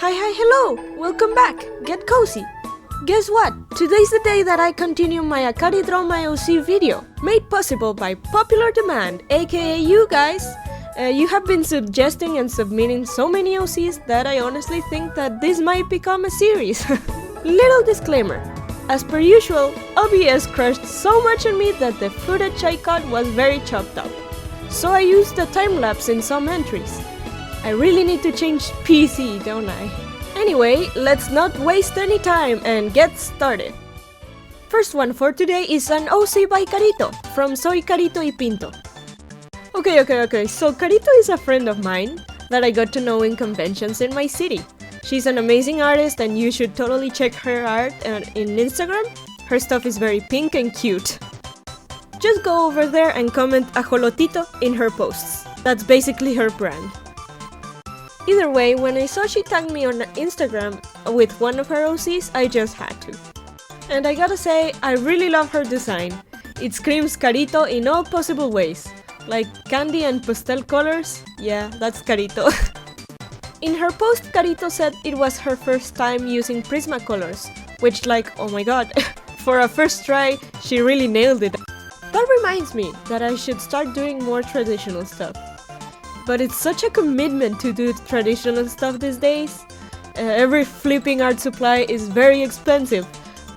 Hello! Welcome back! Get cozy! Guess what? Today's the day that I continue my Akari Draw My OC video, made possible by popular demand, aka you guys. You have been suggesting and submitting so many OCs that I honestly think that this might become a series. Little disclaimer. As per usual, OBS crashed so much on me that the footage I cut was very chopped up. So I used a time-lapse in some entries. I really need to change PC, don't I? Anyway, let's not waste any time and get started. First one for today is an OC by Carito, from SoyCaritoYPinto. Okay, so Carito is a friend of mine that I got to know in conventions in my city. She's an amazing artist and you should totally check her art in Instagram. Her stuff is very pink and cute. Just go over there and comment ajolotito in her posts. That's basically her brand. Either way, when I saw she tagged me on Instagram with one of her OCs, I just had to. And I gotta say, I really love her design. It screams Carito in all possible ways. Like candy and pastel colors? Yeah, that's Carito. In her post, Carito said it was her first time using Prismacolors, which, like, oh my god, for a first try, she really nailed it. That reminds me that I should start doing more traditional stuff. But it's such a commitment to do traditional stuff these days. Every flipping art supply is very expensive,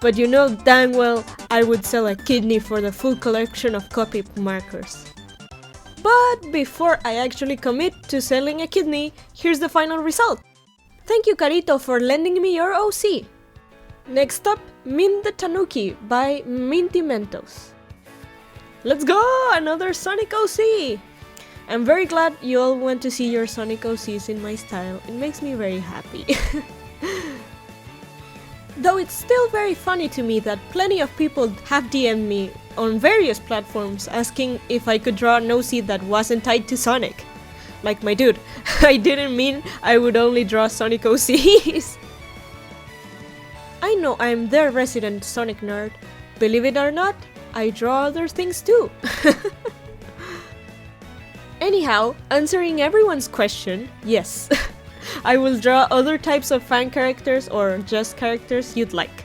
but you know dang well I would sell a kidney for the full collection of copy markers. But before I actually commit to selling a kidney, here's the final result. Thank you Carito for lending me your OC. Next up, Mint the Tanuki by MIntyMentos. Let's go! Another Sonic OC! I'm very glad you all went to see your Sonic OCs in my style. It makes me very happy. Though it's still very funny to me that plenty of people have DM'd me on various platforms asking if I could draw an OC that wasn't tied to Sonic. Like my dude, I didn't mean I would only draw Sonic OCs. I know I'm their resident Sonic nerd. Believe it or not, I draw other things too. Anyhow, answering everyone's question, yes, I will draw other types of fan characters or just characters you'd like.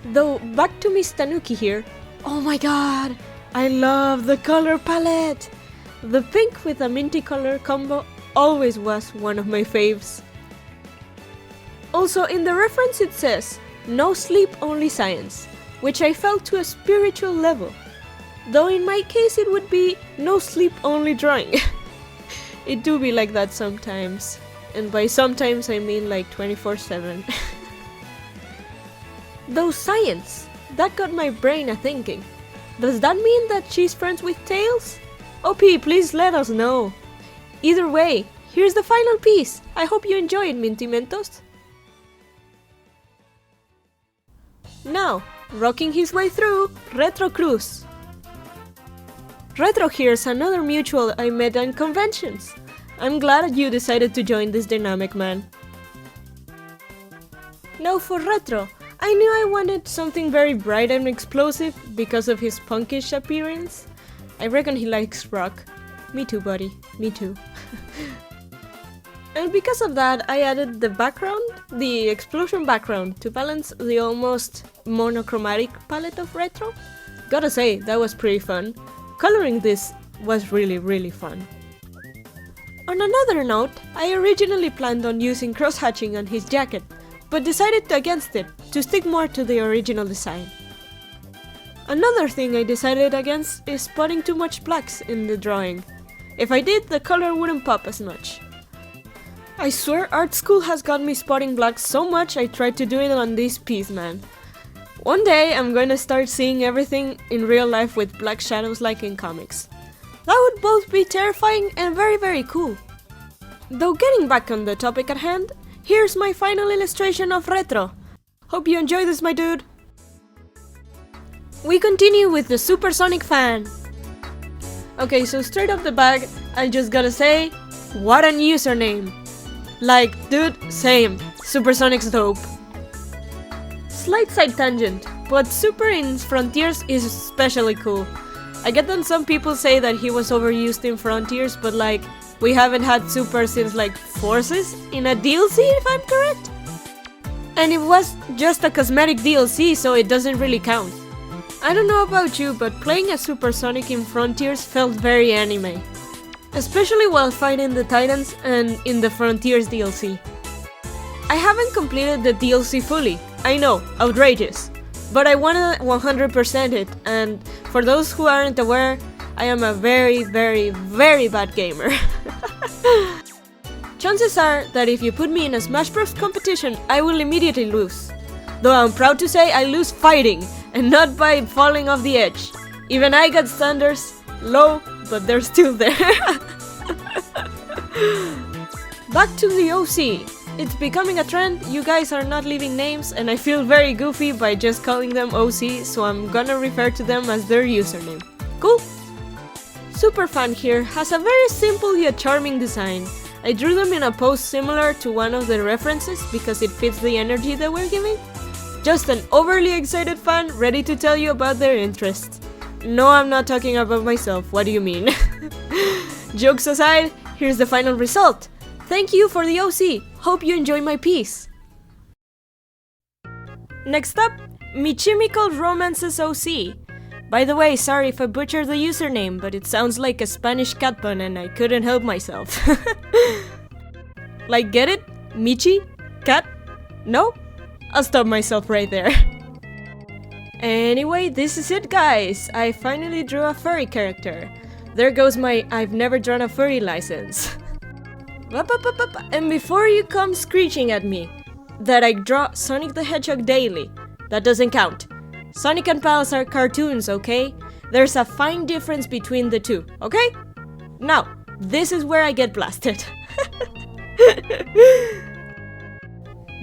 Though, back to Miss Tanuki here, oh my god, I love the color palette! The pink with a minty color combo always was one of my faves. Also, in the reference it says, no sleep, only science, which I felt to a spiritual level. Though in my case it would be no sleep only drawing. It do be like that sometimes. And by sometimes I mean like 24/7. Though science, that got my brain a thinking. Does that mean that she's friends with Tails? OP, please let us know. Either way, here's the final piece. I hope you enjoy it, MIntyMentos. Now, rocking his way through, RetroCruz. Retro here's another mutual I met in conventions. I'm glad you decided to join this dynamic man. Now for Retro, I knew I wanted something very bright and explosive because of his punkish appearance. I reckon he likes rock. Me too, buddy. Me too. And because of that, I added the background, the explosion background, to balance the almost monochromatic palette of Retro. Gotta say, that was pretty fun. Coloring this was really fun. On another note, I originally planned on using cross-hatching on his jacket, but decided against it to stick more to the original design. Another thing I decided against is putting too much blacks in the drawing. If I did, the color wouldn't pop as much. I swear art school has got me spotting blacks so much I tried to do it on this piece, man. One day I'm going to start seeing everything in real life with black shadows like in comics. That would both be terrifying and very cool. Though getting back on the topic at hand, here's my final illustration of Retro. Hope you enjoy this, my dude. We continue with the TheSuperSonicFan. Okay, so straight off the bat, I just gotta say, what a username. Like, dude, same. Supersonic's dope. Slight side tangent, but Super in Frontiers is especially cool. I get that some people say that he was overused in Frontiers, but like, We haven't had Super since like Forces in a DLC, if I'm correct? And it was just a cosmetic DLC, so it doesn't really count. I don't know about you, but playing as Super Sonic in Frontiers felt very anime. Especially while fighting the Titans and in the Frontiers DLC. I haven't completed the DLC fully, I know, outrageous. But I wanna 100% it, and for those who aren't aware, I am a very, very, very bad gamer. Chances are that if you put me in a Smash Bros competition, I will immediately lose. Though I'm proud to say I lose fighting, and not by falling off the edge. Even I got thunders, low, but they're still there. Back to the OC. It's becoming a trend, you guys are not leaving names, and I feel very goofy by just calling them OC, so I'm gonna refer to them as their username. Cool? Superfan here has a very simple yet charming design. I drew them in a pose similar to one of the references because it fits the energy that we're giving. Just an overly excited fan ready to tell you about their interests. No, I'm not talking about myself, what do you mean? Jokes aside, here's the final result. Thank you for the OC, hope you enjoy my piece. Next up, Michimycalromance's OC. By the way, sorry if I butchered the username, but it sounds like a Spanish cat pun and I couldn't help myself. Like, get it? Michi? Cat? No? I'll stop myself right there. Anyway, this is it, guys. I finally drew a furry character. There goes my I've never drawn a furry license. And before you come screeching at me that I draw Sonic the Hedgehog daily, that doesn't count. Sonic and Pals are cartoons, okay? There's a fine difference between the two, okay? Now, this is where I get blasted.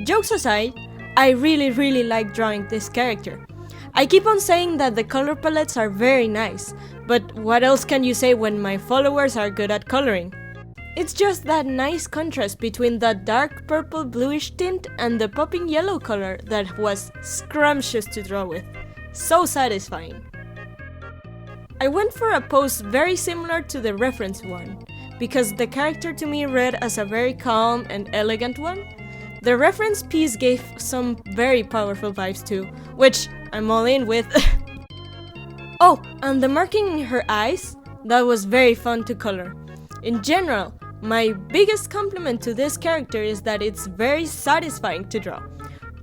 Jokes aside, I really like drawing this character. I keep on saying that the color palettes are very nice, but what else can you say when my followers are good at coloring? It's just that nice contrast between that dark purple bluish tint and the popping yellow color that was scrumptious to draw with. So satisfying. I went for a pose very similar to the reference one, because the character to me read as a very calm and elegant one. The reference piece gave some very powerful vibes too, which I'm all in with. Oh, and the marking in her eyes, that was very fun to color. In general, my biggest compliment to this character is that it's very satisfying to draw.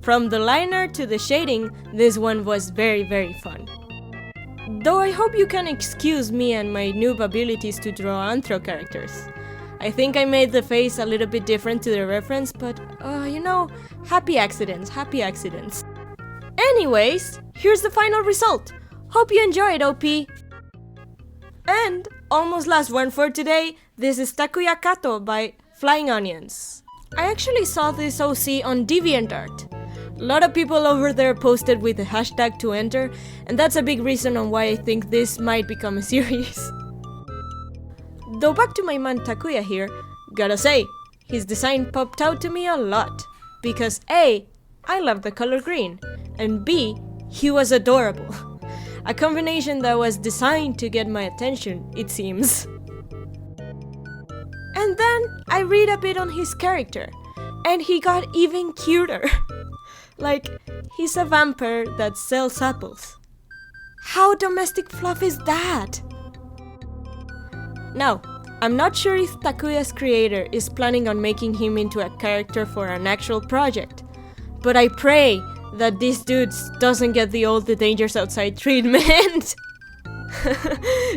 From the liner to the shading, this one was very fun. Though I hope you can excuse me and my noob abilities to draw anthro characters. I think I made the face a little bit different to the reference, but you know, happy accidents. Anyways, here's the final result. Hope you enjoyed, OP. And almost last one for today, this is Takuya Kato by Flyonions. I actually saw this OC on DeviantArt. A lot of people over there posted with the hashtag to enter, and that's a big reason on why I think this might become a series. Though back to my man Takuya here, gotta say, his design popped out to me a lot. Because A, I love the color green, and B, he was adorable. A combination that was designed to get my attention, it seems. And then I read a bit on his character, and he got even cuter. Like, he's a vampire that sells apples. How domestic fluff is that? Now, I'm not sure if Takuya's creator is planning on making him into a character for an actual project, but I pray that this dude doesn't get the old The Dangers Outside treatment.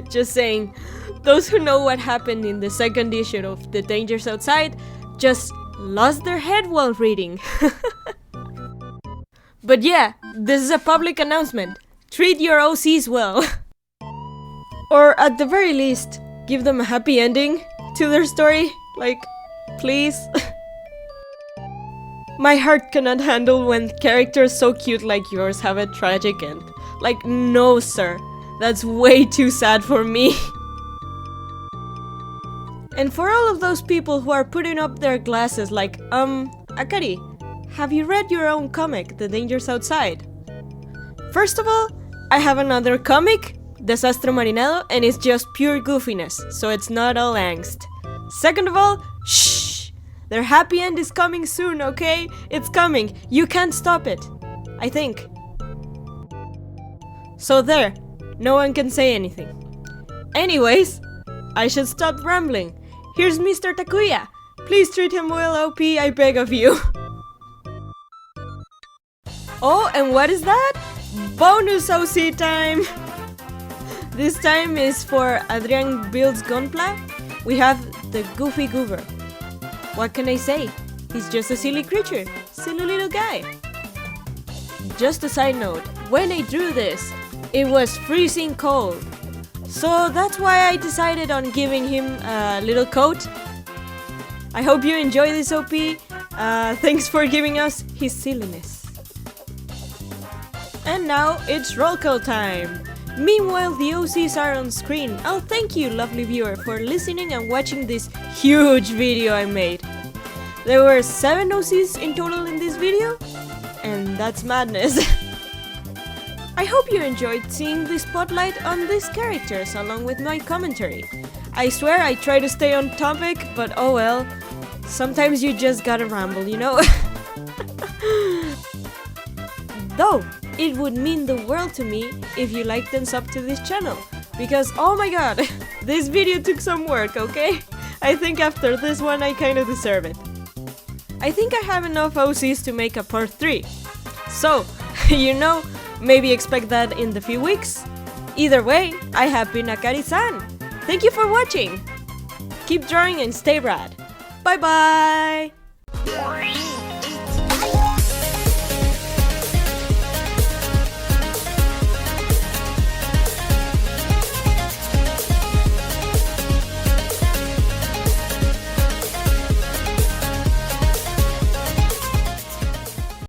Just saying, those who know what happened in the second issue of The Dangers Outside just lost their head while reading. But yeah, this is a public announcement. Treat your OCs well. Or at the very least, give them a happy ending to their story. Like, please. My heart cannot handle when characters so cute like yours have a tragic end. Like, no sir, that's way too sad for me. And for all of those people who are putting up their glasses like, Akari, have you read your own comic, The Dangers Outside? First of all, I have another comic, Desastre Marinado, and it's just pure goofiness, so it's not all angst. Second of all, shh! Their happy end is coming soon, okay? It's coming. You can't stop it. I think. So there. No one can say anything. Anyways, I should stop rambling. Here's Mr. Takuya. Please treat him well, OP, I beg of you. Oh, and what is that? Bonus OC time! This time is for AdrianBuidsGunpla. We have the Goofy Goober. What can I say? He's just a silly creature. Silly little guy. Just a side note, when I drew this, it was freezing cold. So that's why I decided on giving him a little coat. I hope you enjoy this OP. Thanks for giving us his silliness. And now it's roll call time. Meanwhile, the OCs are on screen. I'll thank you, lovely viewer, for listening and watching this huge video I made. There were 7 OCs in total in this video, and that's madness. I hope you enjoyed seeing the spotlight on these characters along with my commentary. I swear I try to stay on topic, but oh well. Sometimes you just gotta ramble, you know? Though, it would mean the world to me if you liked and sub to this channel. Because oh my god, this video took some work, okay? I think after this one I kinda deserve it. I think I have enough OCs to make a part 3. So, you know, maybe expect that in the few weeks. Either way, I have been Akari-san. Thank you for watching. Keep drawing and stay rad. Bye bye!